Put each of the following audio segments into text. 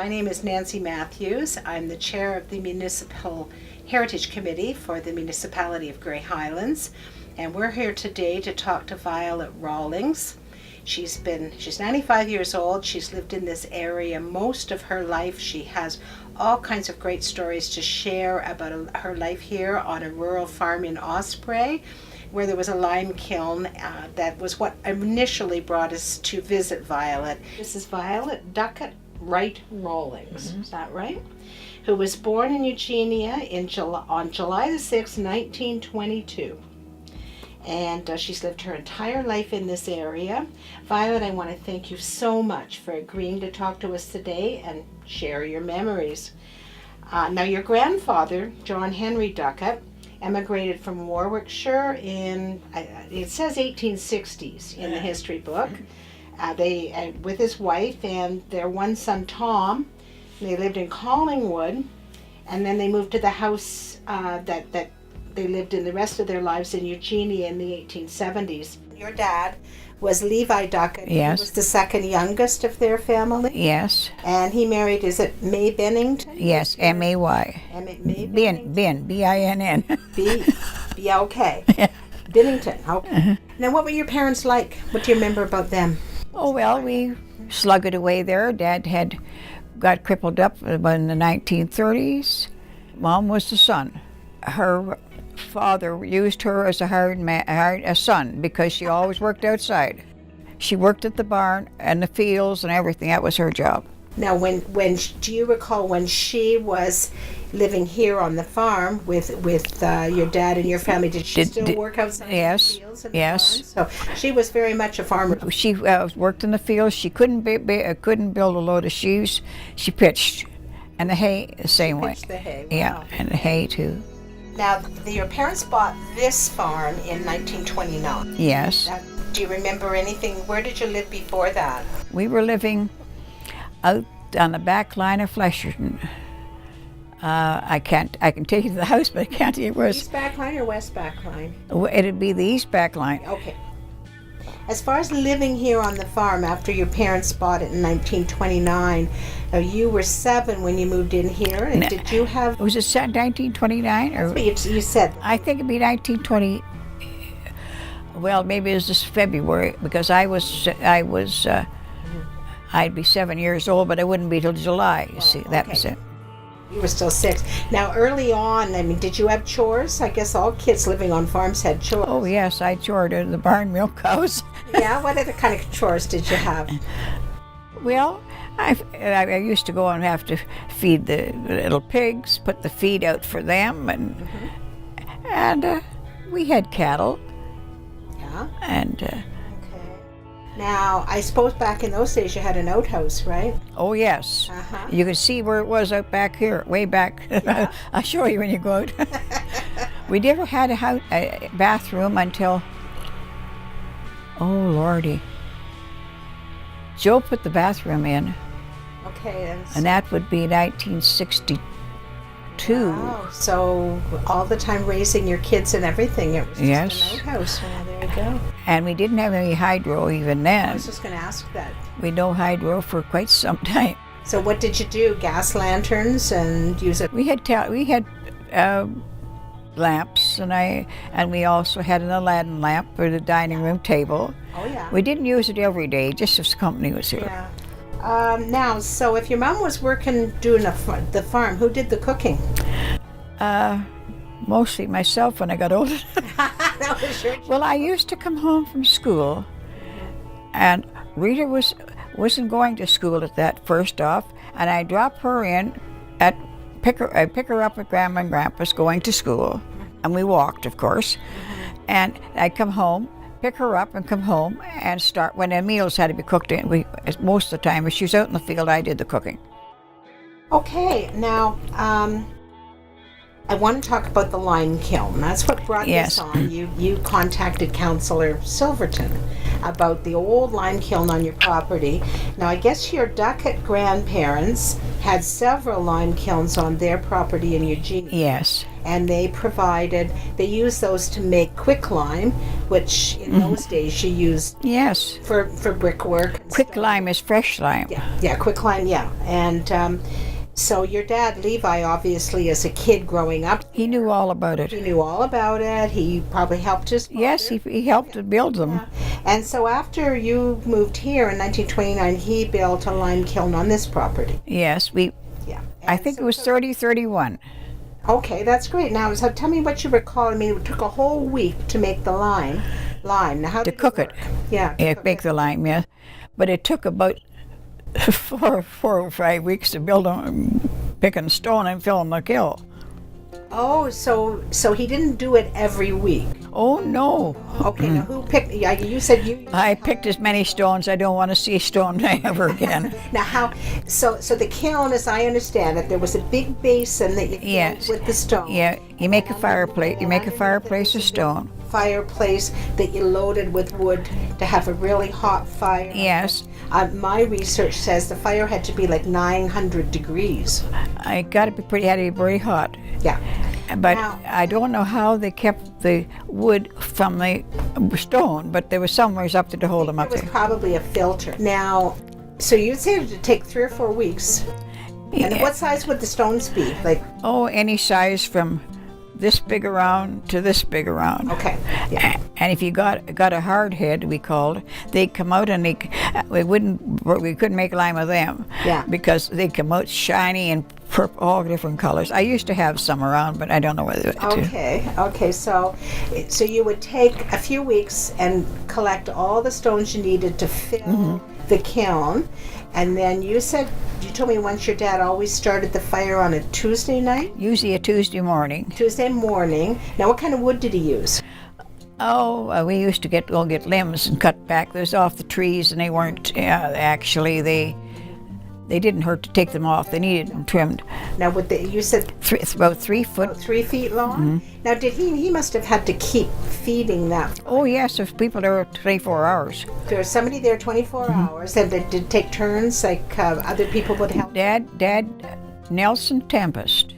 My name is Nancy Matthews. I'm the chair of the Municipal Heritage Committee for the Municipality of Grey Highlands, and we're here today to talk to Violet Rawlings. She's 95 years old. She's lived in this area most of her life. She has all kinds of great stories to share about her life here on a rural farm in Osprey, where there was a lime kiln. That was what initially brought us to visit Violet. This is Violet Duckett Wright Rawlings, Is that right? Who was born in Eugenia on July the 6th, 1922. And she's lived her entire life in this area. Violet, I want to thank you so much for agreeing to talk to us today and share your memories. Now, your grandfather, John Henry Duckett, emigrated from Warwickshire in, it says 1860s in the history book. They with his wife and their one son, Tom. They lived in Collingwood, and then they moved to the house that they lived in the rest of their lives in Eugenia in the 1870s. Your dad was Levi Duckett. Yes. He was the second youngest of their family. Yes. And he married, is it May Bennington? Yes, M-A-Y. May Bennington? B-I-N-N. Okay. Bennington, okay. Now, what were your parents like? What do you remember about them? Oh, well, we slugged away there. Dad got crippled up in the 1930s. Mom was the son. Her father used her as a son because she always worked outside. She worked at the barn and the fields and everything. That was her job. Now, when do you recall when she was living here on the farm with your dad and your family? Did she still work outside in the fields and the barns? So she was very much a farmer. She worked in the fields. She couldn't build a load of sheaves. She pitched, and the hay the same way. The hay. Wow. Yeah, and the hay too. Now, your parents bought this farm in 1929. Yes. Now, do you remember anything? Where did you live before that? We were living out on the back line of Flesherton. I can take you to the house, but I can't tell you where. East back line or west back line? It'd be the east back line. Okay. As far as living here on the farm after your parents bought it in 1929, you were 7 when you moved in here, and did you have... Was it 1929? Or That's what you said. I think it'd be 1920. Well, maybe it was this February, because I'd be 7 years old, but I wouldn't be till July, you see. That was it. You were still 6. Now, early on, I mean, did you have chores? I guess all kids living on farms had chores. Oh, yes, I chored in the barn milk cows. Yeah, what other kind of chores did you have? Well, I used to go and have to feed the little pigs, put the feed out for them, and we had cattle. Yeah. And okay. Now, I suppose back in those days you had an outhouse, right? oh yes, you can see where it was out back here, way back. Yeah. I'll show you when you go out. We never had a bathroom until, oh lordy, Joe put the bathroom in. Okay. And that would be 1962. Wow. So all the time raising your kids and everything, it was just an outhouse. Well, there you go. And we didn't have any hydro even then. I was just going to ask that. We no hydro for quite some time. So what did you do? Gas lanterns and use it? We had lamps, and we also had an Aladdin lamp for the dining room table. Oh yeah. We didn't use it every day, just if company was here. Yeah. Now, so if your mom was working doing the farm, who did the cooking? Mostly myself when I got older. That was your job. Well, I used to come home from school, and Rita wasn't going to school at that first off, and I drop her in I pick her up at Grandma and Grandpa's going to school, and we walked, of course, and I'd come home, pick her up and come home and start when the meals had to be cooked in. Most of the time, if she was out in the field, I did the cooking. Okay, now, I want to talk about the lime kiln. That's what brought Yes. this on. You contacted Councillor Silverton about the old lime kiln on your property. Now, I guess your Duckett grandparents had several lime kilns on their property in Eugene. Yes. And they used those to make quicklime, which in those days you used Yes. for brickwork. and Quick stuff. lime is fresh lime. Yeah, quicklime, yeah. And so your dad, Levi, obviously, as a kid growing up, He knew all about it. he knew all about it. He probably helped his father. Yes, he helped to build them. And so after you moved here in 1929, he built a lime kiln on this property. Yes, Yeah. I think it was 30-31. Okay, that's great. Now, so tell me what you recall. I mean, it took a whole week to make the lime. Now, how To did cook it. work? Yeah. Yeah, cook make the lime, yes. But it took about four or 5 weeks to build them, picking stone and fill them the kiln. Oh, so he didn't do it every week. Oh, no. Okay, now who picked? Yeah, you said you. I picked as many stones. I don't want to see a stone ever again. Now, how? So the kiln, as I understand it, there was a big basin that you filled Yes. with the stone. Yeah, you make a fireplace. You make a fireplace of stone. Fireplace that you loaded with wood to have a really hot fire. Yes. My research says the fire had to be like 900 degrees. I got to be pretty, had to be very hot. Yeah. But Now- I don't know how they kept the wood from the stone, but there was somewhere up there to hold them It up was there. probably a filter. Now, so you'd say it would take 3 or 4 weeks. And Yeah. what size would the stones be? Like, Oh, any size from this big around to this big around. okay. Yeah. And if you got a hard head, we called, they'd come out and we couldn't make lime of them. Yeah. Because they'd come out shiny and all different colors. I used to have some around, but I don't know whether to. Okay. So you would take a few weeks and collect all the stones you needed to fill the kiln, and then you told me once your dad always started the fire on a Tuesday night, Usually a Tuesday morning. Tuesday morning. Now, what kind of wood did he use? Oh, we used to go get limbs and cut back those off the trees, and they weren't actually they didn't hurt to take them off. They needed them trimmed. Now, you said It's about 3 foot. about 3 feet long. Now, did he must have had to keep feeding that? Oh yes, if people there were 24 hours. There was somebody there 24 hours, and they did take turns, like other people would help. Dad, Nelson Tempest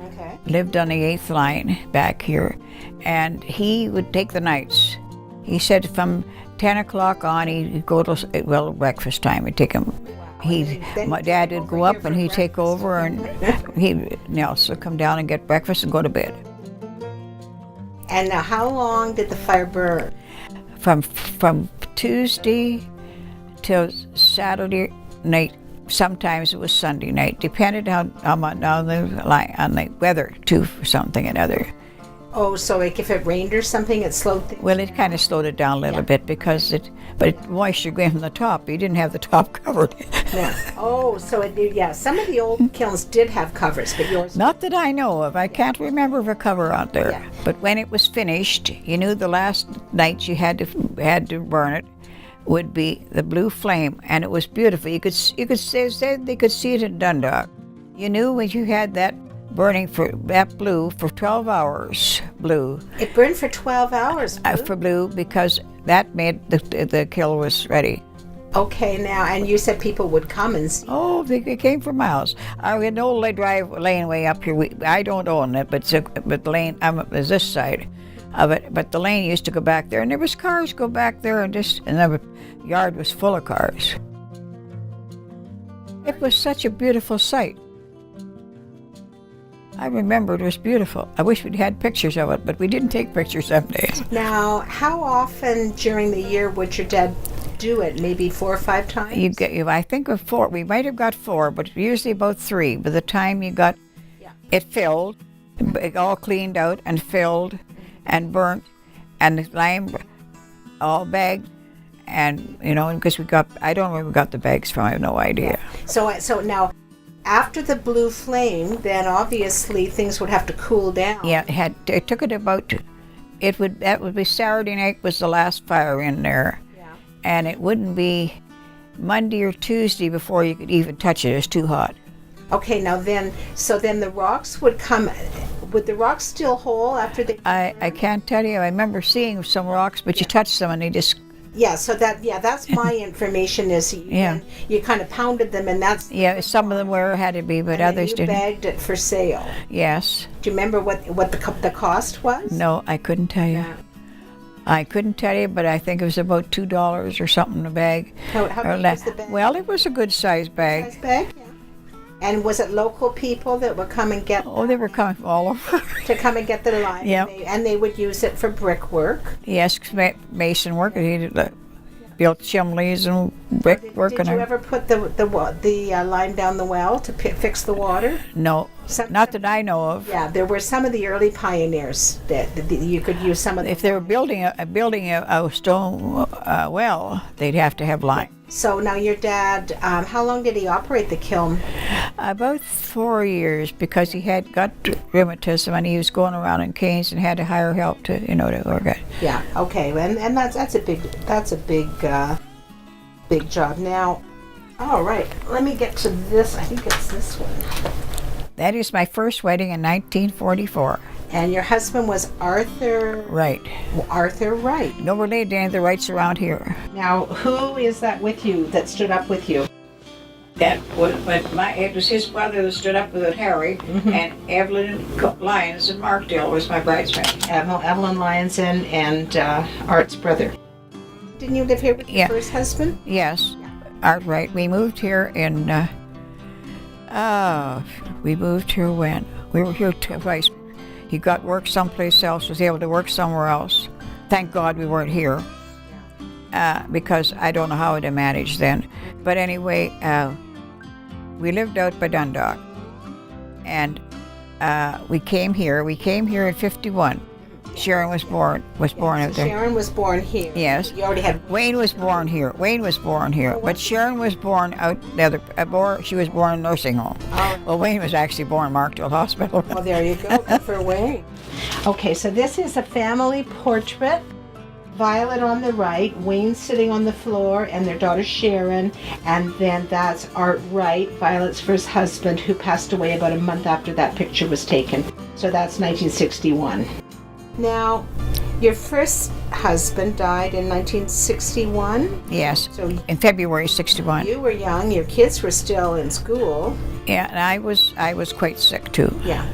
Okay. lived on the 8th line back here, and he would take the nights. He said from 10 o'clock on, he'd go to breakfast time. He'd take him. My dad would go up and he'd take over, and Nelson would come down and get breakfast and go to bed. And now, how long did the fire burn? From Tuesday till Saturday night. Sometimes it was Sunday night, depended on the weather too, for something or other. Oh, so like if it rained or something, it slowed things. Well, it kind of slowed it down a little bit because moisture going from the top. You didn't have the top covered. Yeah. Oh, so some of the old kilns did have covers, but yours. Not that I know of. I can't remember of a cover out there. Yeah. But when it was finished, you knew the last night you had to burn it would be the blue flame, and it was beautiful. You could say they could see it in Dundalk. You knew when you had that burning for that blue for 12 hours, blue. It burned for 12 hours. For blue, because that made the kiln was ready. Okay, now, and you said people would come and see. Oh, they came for miles. We had an old laneway up here. I don't own it, but the lane is this side of it. But the lane used to go back there, and there was cars go back there, and the yard was full of cars. It was such a beautiful sight. I remember it was beautiful. I wish we'd had pictures of it, but we didn't take pictures some days. Now, how often during the year would your dad do it? Maybe 4 or 5 times? I think of 4. We might have got 4, but usually about 3. By the time you got it filled, it all cleaned out and filled and burnt, and the lime all bagged, and because I don't know where we got the bags from. I have no idea. So now, after the blue flame, then obviously things would have to cool down. Yeah, it took it about. That would be Saturday night was the last fire in there. And it wouldn't be Monday or Tuesday before you could even touch it. It was too hot. Okay, now then the rocks would come. would the rocks still hold after they? I can't tell you. I remember seeing some rocks, but you touch them and they just... Yeah, so that's my information is you kind of pounded them and that's... Yeah, some of them had to be, but and others then you didn't. bagged it for sale. Yes. Do you remember what the cost was? No, I couldn't tell you. Yeah. I couldn't tell you, but I think it was about $2 or something a bag. How big was the bag? Well, it was a good size bag. Size bag? Yeah. And was it local people that would come and get... Oh, they were coming from all over. To come and get the lime? Yeah. And they would use it for brickwork? Yes, mason work. He built chimneys and brickwork. Did you ever put the lime down the well to fix the water? No, not that I know of. Yeah, there were some of the early pioneers that you could use some of. If they were building a stone well, they'd have to have lime. So now your dad, how long did he operate the kiln? About 4 years, because he had got rheumatism and he was going around in canes and had to hire help to work it. Yeah. Okay. And that's a big job. Now, all right. Let me get to this. I think it's this one. That is my first wedding in 1944. And your husband was Arthur... Right. Arthur Wright. No related to any of the Wrights around here. Now, who is that with you, that stood up with you? It was his brother that stood up with Harry, and Evelyn Lyons in Markdale was my bridesmaid. Evelyn Lyons and Art's brother. Didn't you live here with your first husband? Yes. Art Wright. We moved here in... we moved here when? We were here twice. He got work someplace else, was able to work somewhere else. Thank God we weren't here, because I don't know how I'd have managed then. But anyway, we lived out by Dundalk, and we came here. We came here in '51. Sharon was born out there. Sharon was born here. Yes. You already had... Wayne was born here. But Sharon was born out the other. She was born in a nursing home. Oh. Well, Wayne was actually born in Markdale Hospital. Well, there you go. Good for Wayne. Okay, so this is a family portrait. Violet on the right, Wayne sitting on the floor, and their daughter Sharon, and then that's Art Wright, Violet's first husband, who passed away about a month after that picture was taken. So that's 1961. Now, your first husband died in 1961? Yes, so in February '61. You were young, your kids were still in school. Yeah, and I was quite sick too. Yeah,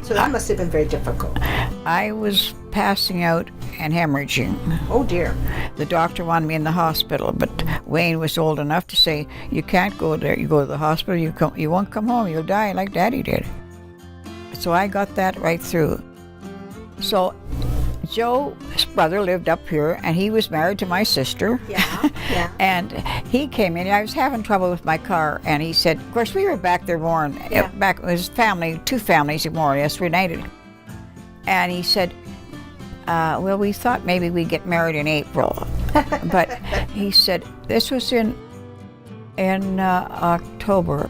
so that must have been very difficult. I was passing out and hemorrhaging. Oh dear. The doctor wanted me in the hospital, but Wayne was old enough to say, you can't go there. You go to the hospital, you won't come home, you'll die like Daddy did. So I got that right through. So Joe's brother lived up here, and he was married to my sister. Yeah. And he came in. I was having trouble with my car, and he said, of course, we were back there born. Yeah. Back, it was family, two families more or less reunited. And he said, well, we thought maybe we'd get married in April. But he said, this was in October.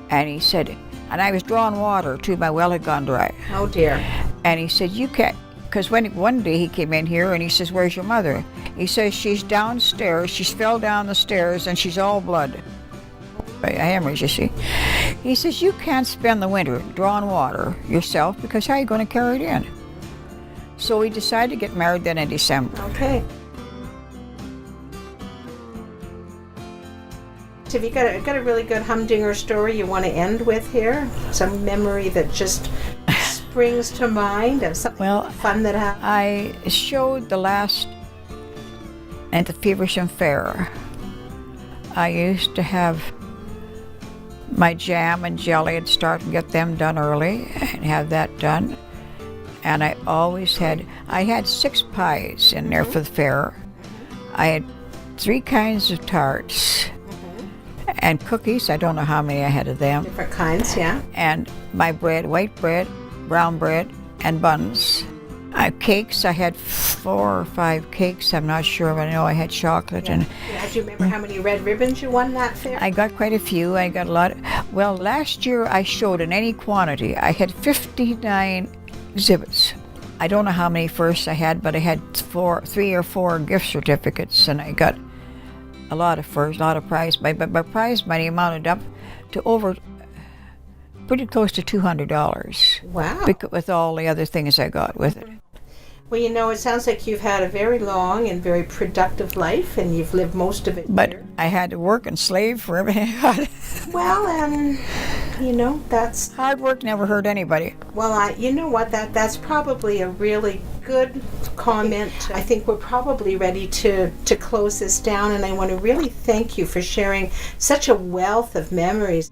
And he said, and I was drawing water too, my well had gone dry. Oh dear. And he said, you can't, because one day he came in here and he says, where's your mother? He says, she's downstairs, she's fell down the stairs and she's all blood. A hemorrhage, you see. He says, you can't spend the winter drawing water yourself, because how are you going to carry it in? So we decided to get married then in December. Okay. So have you got a really good humdinger story you want to end with here? Some memory that just springs to mind of something fun that happened? I showed the last at the Feversham Fair. I used to have my jam and jelly and start and get them done early and have that done. And I had 6 pies in there for the fair. I had 3 kinds of tarts. And cookies, I don't know how many I had of them. Different kinds, yeah. And my bread, white bread, brown bread, and buns. Cakes, I had 4 or 5 cakes, I'm not sure, but I know I had chocolate. Yeah. Do you remember how many red ribbons you won that fair? I got quite a few, I got a lot. Well, last year I showed in any quantity. I had 59 exhibits. I don't know how many firsts I had, but I had 3 or 4 gift certificates, and I got a lot of firsts, a lot of prize money. But my prize money amounted up to over pretty close to $200 Wow. with all the other things I got with it. Well, you know, it sounds like you've had a very long and very productive life, and you've lived most of it But here. I had to work and slave for everything I got. Well, you know, that's, Hard work never hurt anybody. well, you know what, that's probably a really good comment. I think we're probably ready to close this down, and I want to really thank you for sharing such a wealth of memories.